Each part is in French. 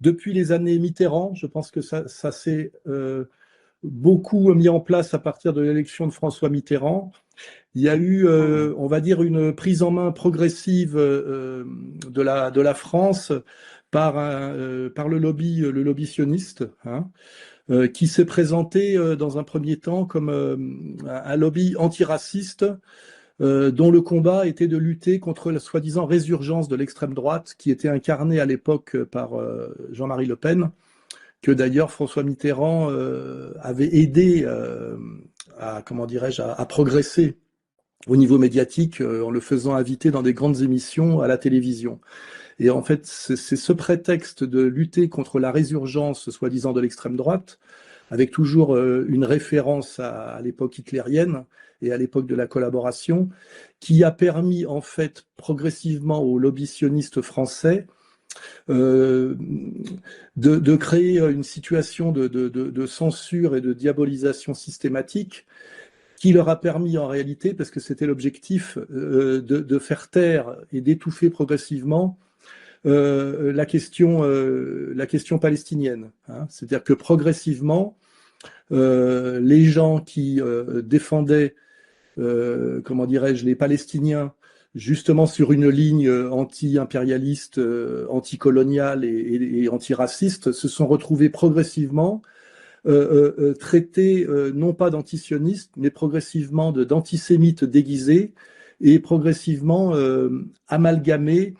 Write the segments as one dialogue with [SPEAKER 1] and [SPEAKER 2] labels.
[SPEAKER 1] depuis les années Mitterrand, je pense que ça s'est beaucoup mis en place à partir de l'élection de François Mitterrand. Il y a eu, on va dire, une prise en main progressive de la France par le lobby sioniste, hein, qui s'est présenté dans un premier temps comme un lobby antiraciste dont le combat était de lutter contre la soi-disant résurgence de l'extrême droite qui était incarnée à l'époque par Jean-Marie Le Pen, que d'ailleurs François Mitterrand avait aidé à, comment dirais-je, à progresser au niveau médiatique en le faisant inviter dans des grandes émissions à la télévision. Et en fait, c'est ce prétexte de lutter contre la résurgence, soi-disant, de l'extrême droite, avec toujours une référence à l'époque hitlérienne et à l'époque de la collaboration, qui a permis, en fait, progressivement aux lobby sionistes français de créer une situation de censure et de diabolisation systématique qui leur a permis en réalité, parce que c'était l'objectif, de faire taire et d'étouffer progressivement la question palestinienne, hein. C'est-à-dire que progressivement, les gens qui défendaient, comment dirais-je, les Palestiniens, justement sur une ligne anti-impérialiste, anticoloniale et antiraciste, se sont retrouvés progressivement traités non pas d'antisionistes, mais progressivement d'antisémites déguisés et progressivement amalgamés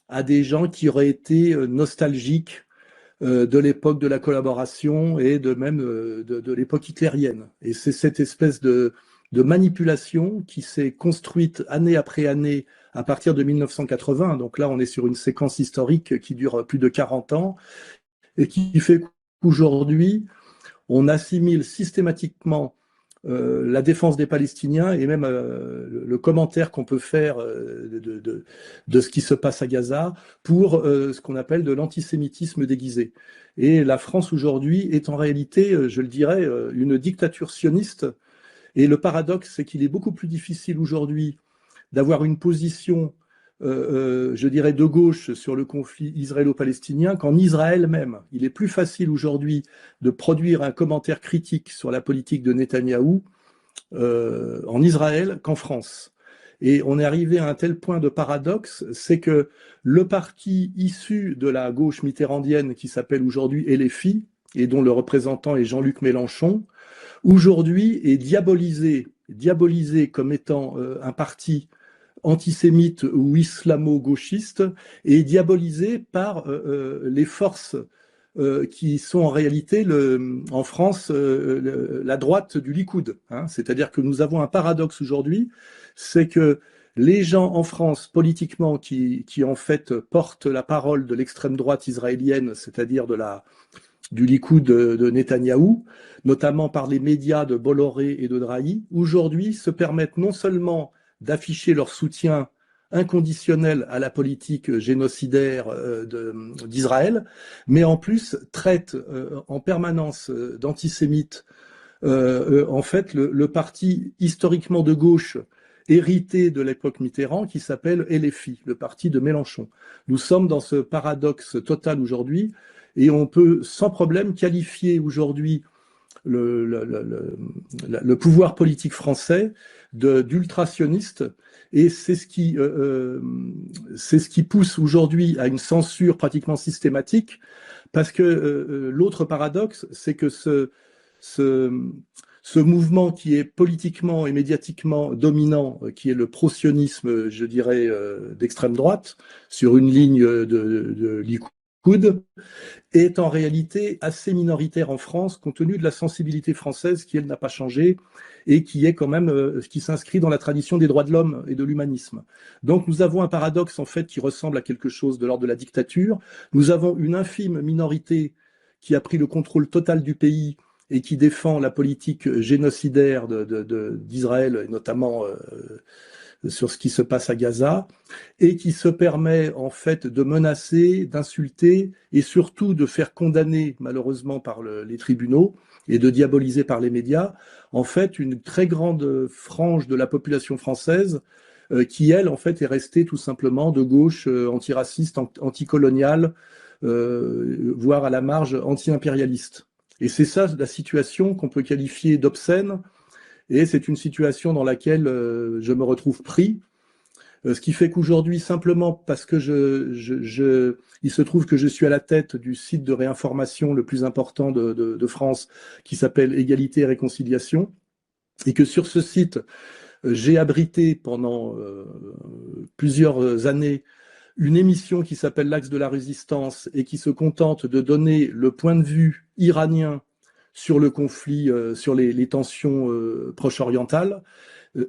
[SPEAKER 1] à des gens qui auraient été nostalgiques de l'époque de la collaboration et de même de l'époque hitlérienne. Et c'est cette espèce de manipulation qui s'est construite année après année à partir de 1980. Donc là, on est sur une séquence historique qui dure plus de 40 ans et qui fait qu'aujourd'hui, on assimile systématiquement la défense des Palestiniens et même le commentaire qu'on peut faire de ce qui se passe à Gaza pour ce qu'on appelle de l'antisémitisme déguisé. Et la France aujourd'hui est en réalité, je le dirais, une dictature sioniste. Et le paradoxe, c'est qu'il est beaucoup plus difficile aujourd'hui d'avoir une position, je dirais, de gauche sur le conflit israélo-palestinien qu'en Israël même. Il est plus facile aujourd'hui de produire un commentaire critique sur la politique de Netanyahou en Israël qu'en France. Et on est arrivé à un tel point de paradoxe, c'est que le parti issu de la gauche mitterrandienne qui s'appelle aujourd'hui LFI, et dont le représentant est Jean-Luc Mélenchon, aujourd'hui est diabolisé comme étant un parti antisémite ou islamo-gauchiste et diabolisé par les forces qui sont en réalité en France la droite du Likoud, hein. C'est-à-dire que nous avons un paradoxe aujourd'hui, c'est que les gens en France politiquement qui en fait portent la parole de l'extrême droite israélienne, c'est-à-dire du Likoud de Netanyahou, notamment par les médias de Bolloré et de Drahi, aujourd'hui se permettent non seulement d'afficher leur soutien inconditionnel à la politique génocidaire d'Israël, mais en plus traitent en permanence d'antisémites en fait le parti historiquement de gauche hérité de l'époque Mitterrand qui s'appelle LFI, le parti de Mélenchon. Nous sommes dans ce paradoxe total aujourd'hui et on peut sans problème qualifier aujourd'hui le pouvoir politique français d'ultrationniste et c'est ce qui pousse aujourd'hui à une censure pratiquement systématique parce que l'autre paradoxe, c'est que ce mouvement qui est politiquement et médiatiquement dominant, qui est le pro-sionisme, je dirais, d'extrême droite, sur une ligne de Likoud, est en réalité assez minoritaire en France, compte tenu de la sensibilité française qui, elle, n'a pas changé et qui est quand même, qui s'inscrit dans la tradition des droits de l'homme et de l'humanisme. Donc nous avons un paradoxe, en fait, qui ressemble à quelque chose de l'ordre de la dictature. Nous avons une infime minorité qui a pris le contrôle total du pays et qui défend la politique génocidaire d'Israël, et notamment sur ce qui se passe à Gaza, et qui se permet en fait de menacer, d'insulter, et surtout de faire condamner, malheureusement par les tribunaux, et de diaboliser par les médias, en fait une très grande frange de la population française qui, elle, en fait, est restée tout simplement de gauche, antiraciste, anticoloniale, voire à la marge anti-impérialiste. Et c'est ça la situation qu'on peut qualifier d'obscène, et c'est une situation dans laquelle je me retrouve pris. Ce qui fait qu'aujourd'hui, simplement parce que il se trouve que je suis à la tête du site de réinformation le plus important de France, qui s'appelle Égalité et Réconciliation, et que sur ce site, j'ai abrité pendant plusieurs années une émission qui s'appelle l'Axe de la Résistance et qui se contente de donner le point de vue iranien sur le conflit, sur les tensions proche-orientales.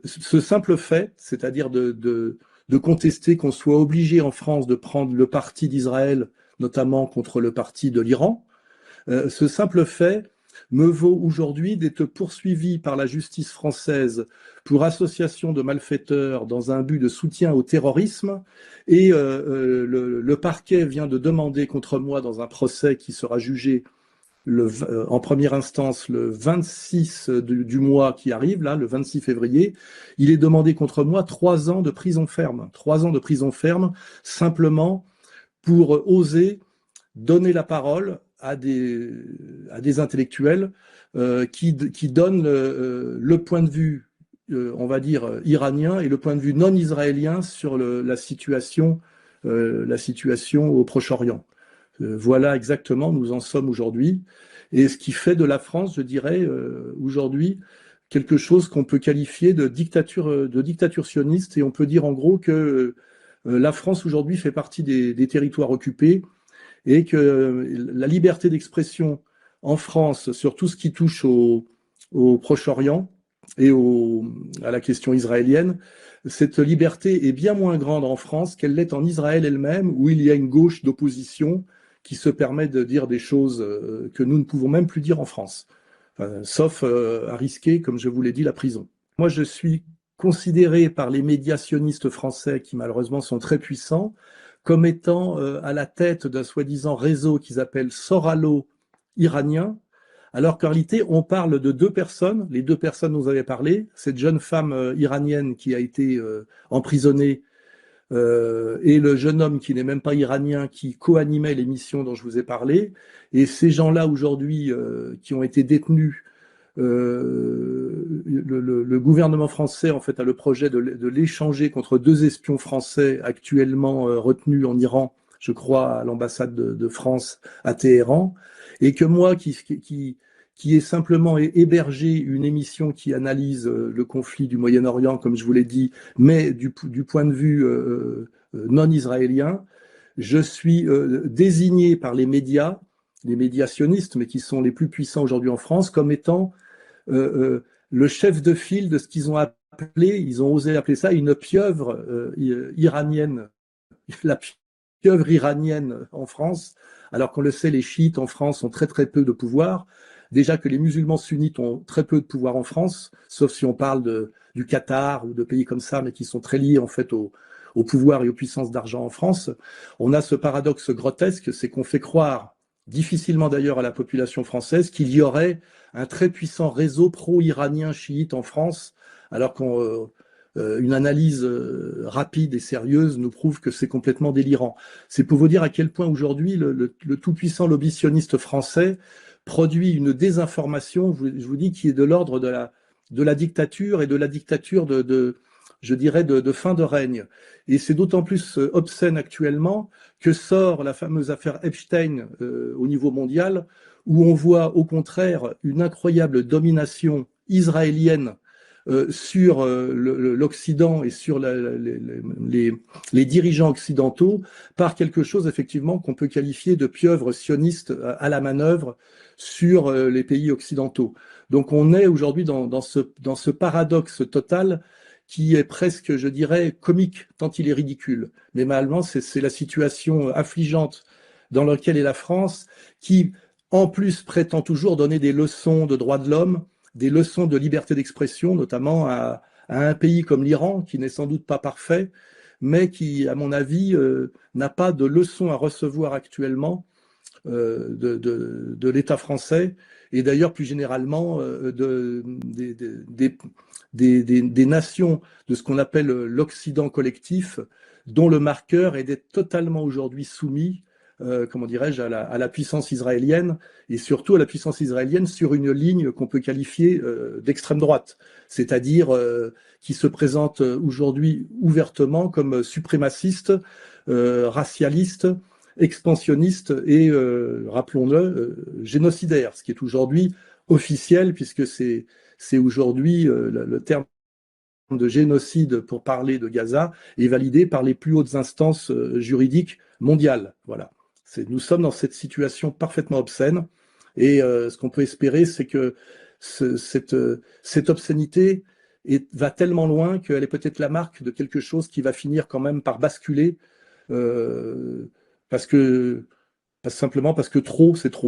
[SPEAKER 1] Ce simple fait, c'est-à-dire de contester qu'on soit obligé en France de prendre le parti d'Israël, notamment contre le parti de l'Iran, ce simple fait me vaut aujourd'hui d'être poursuivi par la justice française pour association de malfaiteurs dans un but de soutien au terrorisme. Et le parquet vient de demander contre moi dans un procès qui sera jugé en première instance le 26 du mois qui arrive, là, le 26 février, il est demandé contre moi 3 ans de prison ferme. 3 ans de prison ferme, simplement pour oser donner la parole à des intellectuels qui donnent le point de vue, on va dire, iranien et le point de vue non israélien sur la situation au Proche-Orient. Voilà exactement où nous en sommes aujourd'hui. Et ce qui fait de la France, je dirais, aujourd'hui, quelque chose qu'on peut qualifier de dictature sioniste. Et on peut dire en gros que la France aujourd'hui fait partie des territoires occupés et que la liberté d'expression en France sur tout ce qui touche au Proche-Orient et à la question israélienne, cette liberté est bien moins grande en France qu'elle l'est en Israël elle-même, où il y a une gauche d'opposition qui se permet de dire des choses que nous ne pouvons même plus dire en France, enfin, sauf à risquer, comme je vous l'ai dit, la prison. Moi, je suis considéré par les médias sionistes français, qui malheureusement sont très puissants, comme étant à la tête d'un soi-disant réseau qu'ils appellent Soralo iranien, alors qu'en réalité, on parle de 2 personnes. Les 2 personnes dont vous avez parlé, cette jeune femme iranienne qui a été emprisonnée et le jeune homme qui n'est même pas iranien, qui co-animait l'émission dont je vous ai parlé. Et ces gens-là, aujourd'hui, qui ont été détenus, le gouvernement français, en fait, a le projet de l'échanger contre 2 espions français actuellement retenus en Iran, je crois, à l'ambassade de France à Téhéran. Et que moi, qui ai simplement hébergé une émission qui analyse le conflit du Moyen-Orient, comme je vous l'ai dit, mais du point de vue non israélien, je suis désigné par les médias sionistes, mais qui sont les plus puissants aujourd'hui en France, comme étant le chef de file de ce qu'ils ont appelé, ils ont osé appeler ça une pieuvre iranienne, la pieuvre iranienne en France, alors qu'on le sait, les chiites en France ont très très peu de pouvoir. Déjà que les musulmans sunnites ont très peu de pouvoir en France, sauf si on parle du Qatar ou de pays comme ça, mais qui sont très liés en fait au pouvoir et aux puissances d'argent en France. On a ce paradoxe grotesque, c'est qu'on fait croire, difficilement d'ailleurs à la population française, qu'il y aurait un très puissant réseau pro-iranien chiite en France, alors qu'une analyse rapide et sérieuse nous prouve que c'est complètement délirant. C'est pour vous dire à quel point aujourd'hui le tout-puissant lobby sioniste français produit une désinformation, je vous dis, qui est de l'ordre de la dictature et de la dictature je dirais, de fin de règne. Et c'est d'autant plus obscène actuellement que sort la fameuse affaire Epstein au niveau mondial, où on voit au contraire une incroyable domination israélienne sur l'Occident et sur les dirigeants occidentaux par quelque chose effectivement qu'on peut qualifier de pieuvre sioniste à la manœuvre sur les pays occidentaux. Donc on est aujourd'hui dans ce paradoxe total qui est presque, je dirais, comique, tant il est ridicule. Mais malheureusement, c'est la situation affligeante dans laquelle est la France, qui, en plus, prétend toujours donner des leçons de droits de l'homme, des leçons de liberté d'expression, notamment à un pays comme l'Iran, qui n'est sans doute pas parfait, mais qui, à mon avis, n'a pas de leçons à recevoir actuellement de l'État français, et d'ailleurs plus généralement des nations de ce qu'on appelle l'Occident collectif, dont le marqueur est d'être totalement aujourd'hui soumis comment dirais-je, à la puissance israélienne, et surtout à la puissance israélienne sur une ligne qu'on peut qualifier d'extrême droite, c'est-à-dire qui se présente aujourd'hui ouvertement comme suprémaciste, racialiste, expansionniste et, rappelons-le, génocidaire, ce qui est aujourd'hui officiel, puisque c'est aujourd'hui le terme de génocide pour parler de Gaza est validé par les plus hautes instances juridiques mondiales. Voilà. Nous sommes dans cette situation parfaitement obscène, et ce qu'on peut espérer, c'est que cette obscénité va tellement loin qu'elle est peut-être la marque de quelque chose qui va finir quand même par basculer, euh, parce que simplement parce que trop, c'est trop.